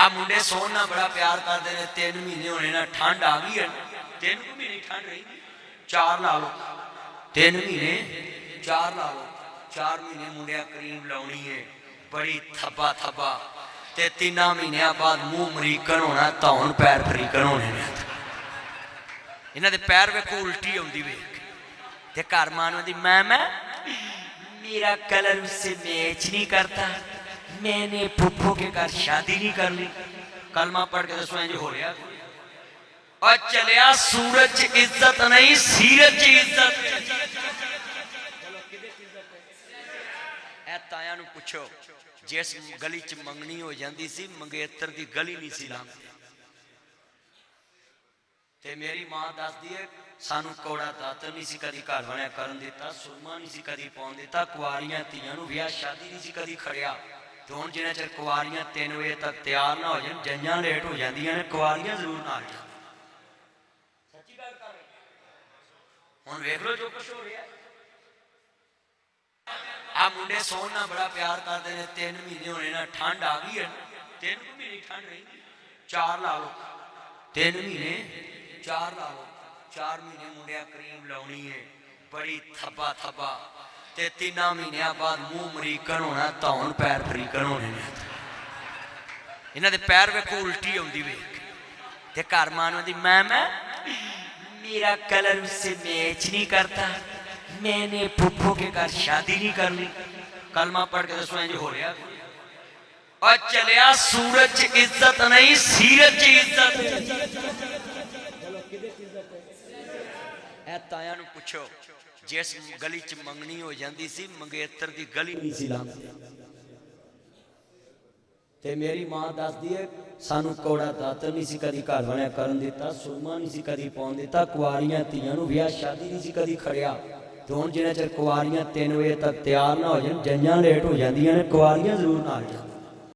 आ मुंडे सोन ना बड़ा प्यार करते हैं। 3 महीने होने ना ठंड आ गई है। 3 महीने ठंड रही 4 ला लो 3 महीने 4 ला लो 4 महीने मुंडिया क्रीम लाउनी है बड़ी थब्बा थब्बा ते 3 महीनों बाद मुंह मरीकन होना धौन पैर फरीकन होने इन्होंने पैर वेखो उल्टी आती वेख ते घर मान आती मैं मेरा कलर उससे मैच नहीं करता मैंने फुफ्फो के घर शादी नहीं कर ली। कलमा पढ़ के दसो इंज हो रहा और चलिया सूरज इज्जत नहीं सीरज इज्जत। ताया नूं पुछो जिस गली च मंगनी हो जाती सी मंगेतर की गली नहीं सी लंघदी ते मेरी मां दसदी है सानू कौड़ा दातर नहीं सी कदी घर वालिया करन दिता सुरमा नहीं सी कदी पाउण दिता कुआरियां धीआं नूं विआह शादी नहीं सी कदी खड़िया। तो हुण जिन्ना चिर कुआरियां 3 बजे तक तैयार ना हो जाए जंजां लेट हो जांदियां ने कुआरियां जरूर ना आ जाए। सच्ची गल कर रहे हुण वेख लो जो कुछ हो रहा आ मुंडे सोन ना बड़ा प्यार करते हैं। 3 महीने होने ना ठंड आ गई है 3 महीने ठंड रही 4 ला लो 3 महीने 4 ला लो 4 महीने मुंडिया क्रीम लाउनी है बड़ी थब्बा थब्बा ते 3 महीनों बाद मुंह मरीकन होना धौन पैर फरीकन होने इन्होंने पैर वेखो उल्टी आती वेख ते घर मान आती मैं मेरा कलर उससे मैच नहीं करता मैंने फुफ्फो के घर शादी नहीं कर ली। कलमा पढ़ के दसो इंज हो रहा और चलिया सूरज इज्जत नहीं सीरज इज्जत। ताया नूं पुछो जिस गली च मंगनी हो जाती सी मंगेतर की गली नहीं सी लंघदी ते मेरी मां दसदी है सानू कौड़ा दातर नहीं सी कदी घर वालिया करन दिता सुरमा नहीं सी कदी पाउण दिता कुआरियां धीआं नूं विआह शादी नहीं सी कदी खड़िया। तो हुण जिन्ना चिर कुआरियां 3 बजे तक तैयार ना हो जाए जंजां लेट हो जांदियां ने कुआरियां जरूर ना आ जाए।